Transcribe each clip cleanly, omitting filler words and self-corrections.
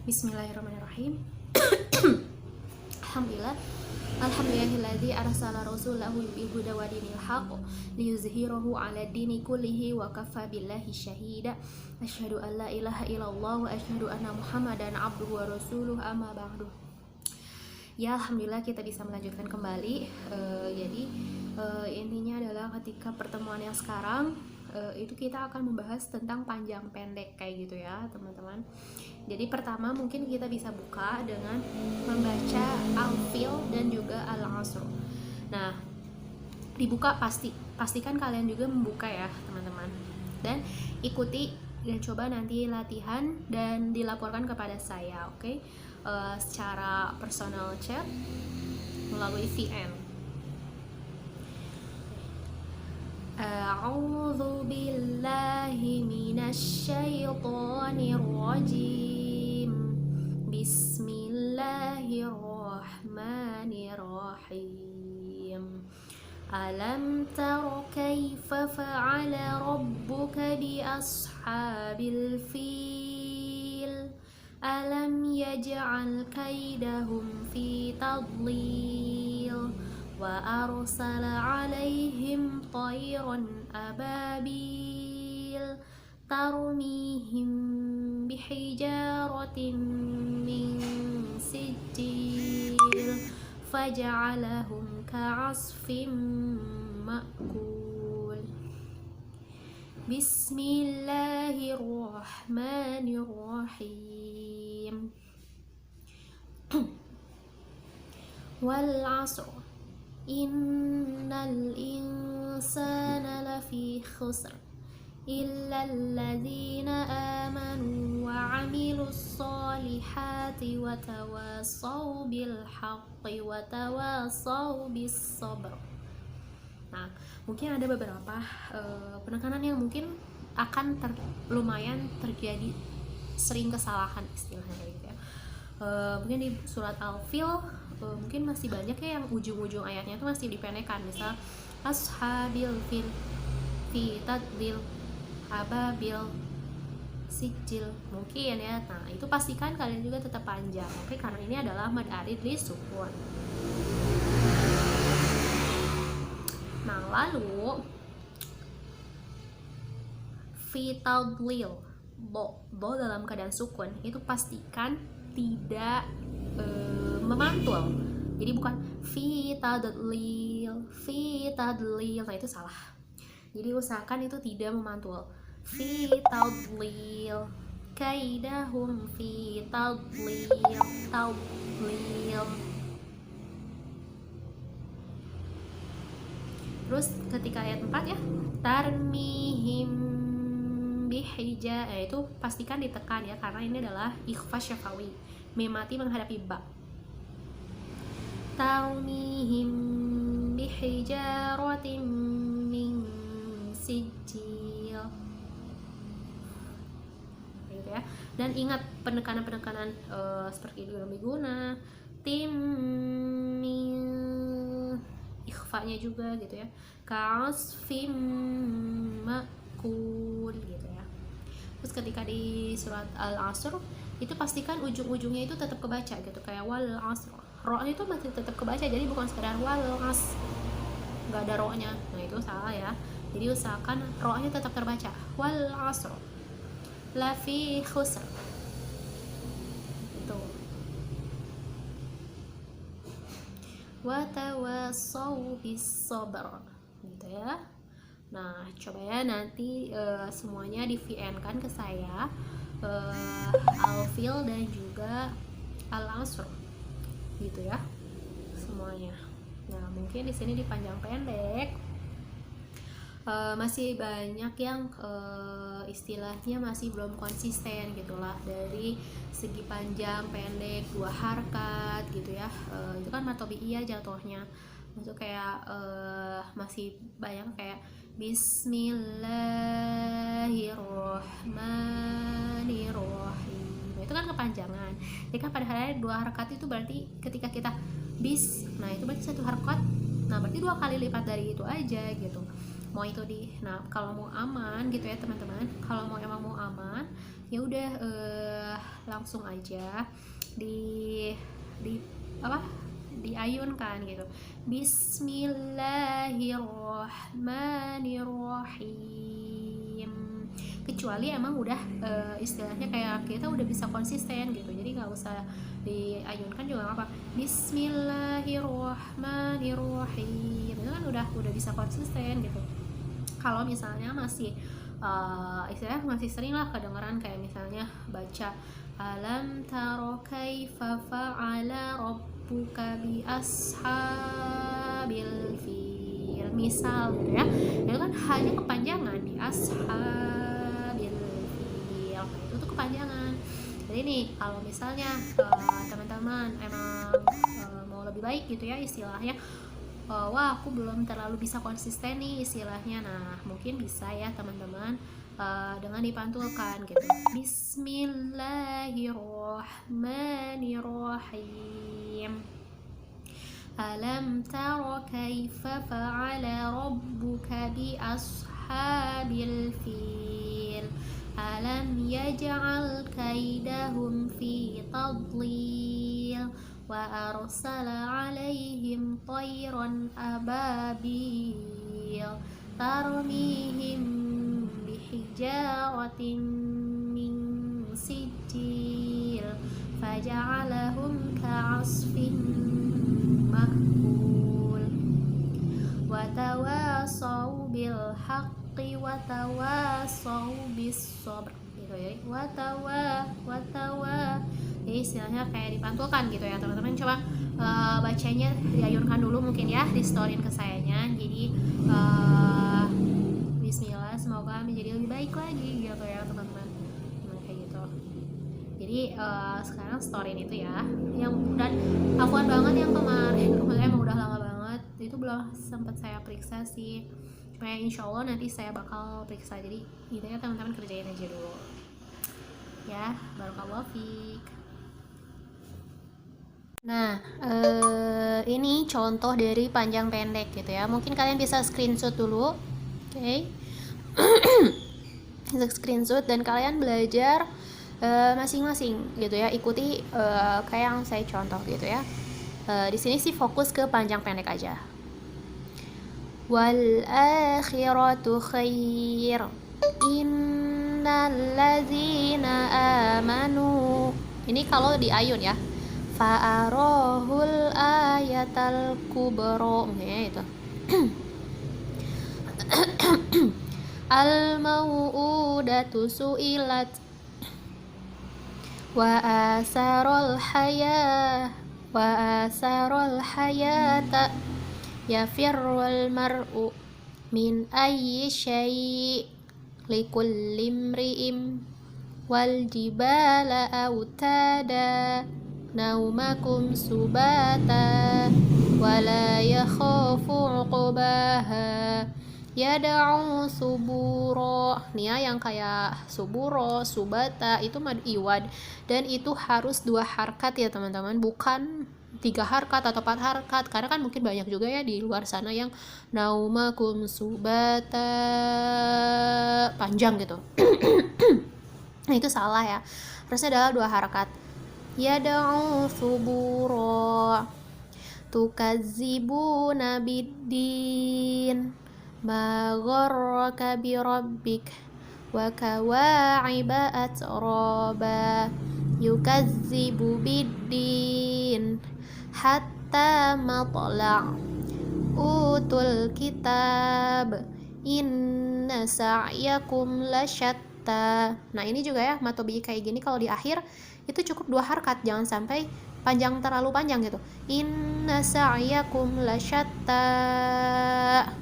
Bismillahirrahmanirrahim. Alhamdulillahilladzi arsala rasulahu bil huda wa dinil haqq liyuzhirahu 'ala dini kullihi wa kafa billahi syahida. Asyhadu an la ilaha illallah wa asyhadu anna Muhammadan abduhu wa rasuluh, amma ba'du. Ya, alhamdulillah kita bisa melanjutkan kembali. Intinya adalah ketika pertemuan yang sekarang itu kita akan membahas tentang panjang pendek kayak gitu ya, teman-teman. Jadi pertama mungkin kita bisa buka dengan membaca Al-Fil dan juga Al-Asr. Nah, dibuka pastikan kalian juga membuka ya, teman-teman. Dan ikuti dan coba nanti latihan dan dilaporkan kepada saya, oke? Secara personal chat melalui VN. A'udzu billahi minasy syaithanir rajim. Bismillahirrahmanirrahim. Alam tara kaifa fa'ala rabbuka bi ashabil fil? Alam yaj'al kaidahum fi tadlil wa arsala 'alaihim tayran ababil tarmihim bihijaratin min sijil faj'alahum ka'asfin ma'kul. Bismillahirrahmanirrahim. Wal 'asr innal insana lafi khusr illa alladzina amanu wa 'amilus solihati wa tawassaw bil haqqi wa tawassaw bis sabr. Nah, mungkin ada beberapa penekanan yang mungkin akan lumayan terjadi sering kesalahan istilahnya gitu ya. Mungkin di surat Al-Fil mungkin masih banyak ya yang ujung-ujung ayatnya itu masih dipendekkan, misal ashabil fil fi tadlil ababil sijil mungkin ya. Nah, itu pastikan kalian juga tetap panjang, oke, karena ini adalah mad arid li sukun. Nah, lalu fi tadlil bo dalam keadaan sukun itu pastikan tidak memantul. Jadi bukan fi tadlil, nah itu salah. Jadi usahakan itu tidak memantul. Fi tadlil, kaidahum fi tadlil. Terus ketika ayat 4 ya, tarmihim bihija, itu pastikan ditekan ya, karena ini adalah ikhfa syafawi, memati menghadapi ba. Tarmihim bihijaratin min sijil, gitu ya. Dan ingat penekanan-penekanan seperti dalam biguna, tim ikhfanya juga gitu ya, ka'asfim ma'kul gitu ya. Terus ketika di surat Al-Asr itu pastikan ujung-ujungnya itu tetap kebaca gitu, kayak wal asr, ro-nya itu masih tetap kebaca, jadi bukan sekedar wal as, nggak ada ro-nya. Nah, itu salah ya. Jadi usahakan ro-nya tetap terbaca, wal asr lafi khusr gitu. Wa tawassaw bis sabr gitu ya. Nah, coba ya nanti semuanya di VN kan ke saya, Al-Fil dan juga Al-Asr gitu ya semuanya. Nah, mungkin di sini dipanjang pendek masih banyak yang istilahnya masih belum konsisten gitulah, dari segi panjang pendek 2 harkat gitu ya. Itu kan matobi'iyah jatuhnya, maksud kayak masih banyak kayak Bismillahirrahmanirrahim. Nah, itu kan kepanjangan. Jadi kan pada hari 2 harkat itu berarti ketika kita bis, nah itu berarti 1 harkat. Nah, berarti 2 kali lipat dari itu aja gitu. Mau itu di, nah kalau mau aman gitu ya teman-teman, kalau emang mau aman ya udah langsung aja di apa diayunkan gitu. Bismillahirrahmanirrahim. Kecuali emang udah istilahnya kayak kita udah bisa konsisten gitu, jadi nggak usah diayunkan juga nggak apa. Bismillahirrahmanirrahim, itu kan udah bisa konsisten gitu. Kalau misalnya masih istilahnya masih sering lah kedengeran kayak misalnya baca alam taro kaifa fa'ala rabbuka bi ashabil fil, misal gitu ya, itu kan hanya kepanjangan di ashabil fil, itu tuh kepanjangan. Jadi nih kalau misalnya teman-teman emang mau lebih baik gitu ya istilahnya, wah aku belum terlalu bisa konsisten nih istilahnya, nah mungkin bisa ya teman-teman dengan dipantulkan gitu. Bismillahirrahmanirrahim. Alam taro kaifa fa'ala rabbuka bi ashabil fil. Alam yaj'al kaidahum fi tadlil wa arsala alaihim tayran ababil tarmihim bihijaratin min sijil faja'alahum ka'asfin ma'kul wa tawasaw bil haqqi wa tawasaw bis sabr gitu ya. Jadi istilahnya kayak dipantulkan gitu ya teman-teman. Coba bacanya diayunkan dulu mungkin ya, di storyin ke sayanya. Jadi bismillah, semoga menjadi lebih baik lagi gitu ya teman-teman. Nah, kayak gitu. Jadi sekarang storyin itu ya, yang dan akuan banget yang kemarin emang udah lama banget itu belum sempat saya periksa sih. Cuma ya insya Allah nanti saya bakal periksa. Jadi intinya teman-teman kerjain aja dulu ya. Barakallahu fiik. Nah, ini contoh dari panjang pendek gitu ya. Mungkin kalian bisa screenshot dulu, oke? Bisa screenshot dan kalian belajar masing-masing gitu ya. Ikuti kayak yang saya contoh gitu ya. Di sini sih fokus ke panjang pendek aja. Wal akhiratu khair. Innal ladzina amanu. Ini kalau di ayun ya. Fa'arahul ayatal kubro, itu al mau'udatu su'ilat wa asarul hayata yafirrul mar'u min ayyi syai' likulli imri'im wal jibala autada naumakum subata wala yakhafu uqbaha yada'u suburo. Nih ya, yang kayak suburo, subata itu mad iwad dan itu harus 2 harkat ya teman-teman, bukan 3 harkat atau 4 harkat, karena kan mungkin banyak juga ya di luar sana yang naumakum subata panjang gitu. Nah itu salah ya, harusnya adalah 2 harkat. Yada'u suburo tukazzibuna biddin ma gharraka bi rabbik wa kawa'iba atraba yukazzibu biddin hatta matla' utul kitab inna sa'yakum lasyatta. Nah ini juga ya, matobi kayak gini kalau di akhir itu cukup 2 harkat, jangan sampai panjang terlalu panjang gitu. Inna sa'yakum lasyatta.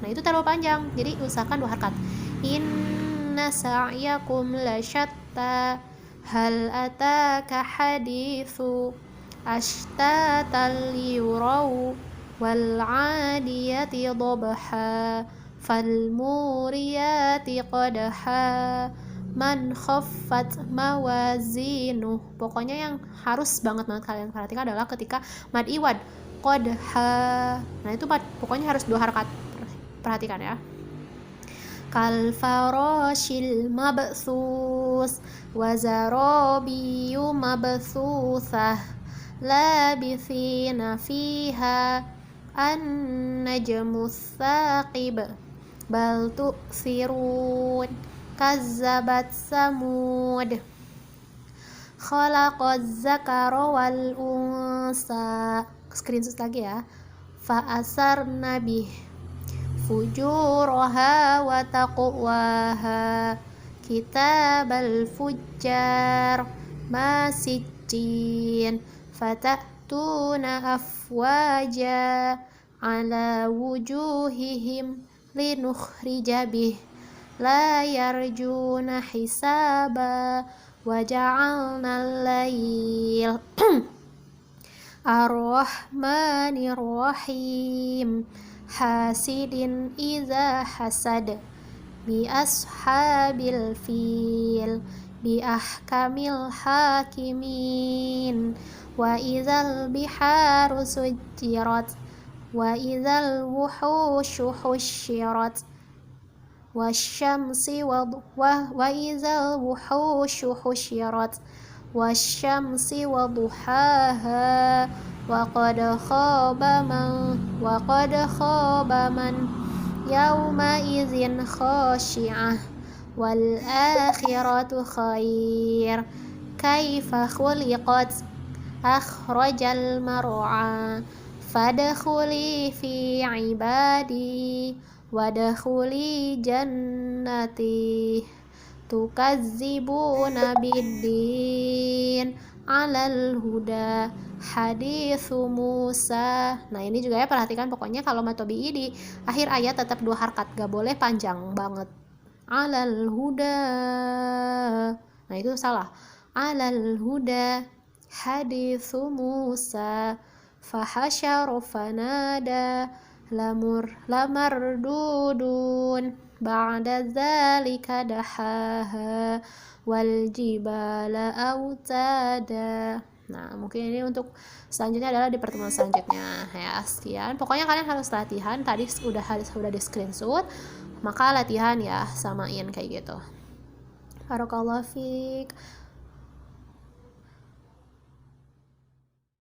Nah itu terlalu panjang, jadi usahakan 2 harkat. Inna sa'yakum lasyatta. Hal ataka hadithu ashtatal yuraw wal 'adiyati dhabha fal muriyati qadha man khaffat mawazinu. Pokoknya yang harus banget kalian perhatikan adalah ketika mad iwad qadha. Nah itu pokoknya harus 2 harkat, perhatikan ya. kalfarashil mabthus wa zarabiyu mabthusah labithina fiha an-najmus thaqib bal tu'thirun kazzabat samud khalaqaz zakara wal unsa. Screenshot lagi ya. Fa asarna bih fujuraha wa taqwaha kitabal fujjar masijjin fatatuna afwaja ala wujuhihim linukhrija bih la yarjuna hisaba wa ja'alna al-layl ar-rahmanir rahim hasidin iza hasad bi ashabil fil bi ahkamil hakimin wa idzal biharu sujjirat wa idzal wuhushu husyirat wasyamsi wa idzal wuhushu husyirat wasyamsi wa duhaha wa qad khaba man yawma idzin khashi'ah wal akhiratu khair kaifa khuliqat akhrajal mar'a fadkhuli fi ibadi wadkhuli jannati tukazzibuna biddin alal huda hadithu Musa. Nah ini juga ya, perhatikan pokoknya kalau matobi'i di akhir ayat tetap 2 harkat, gak boleh panjang banget. Alal huda, nah itu salah. Alal huda hadithu Musa fahasyara fanada lamardudun ba'da dzalika dahaha wal jibala autada. Nah mungkin ini untuk selanjutnya adalah di pertemuan selanjutnya ya. Sekian, pokoknya kalian harus latihan. Tadi sudah di screenshot, maka latihan ya, samain kayak gitu. Barakallahu fiik.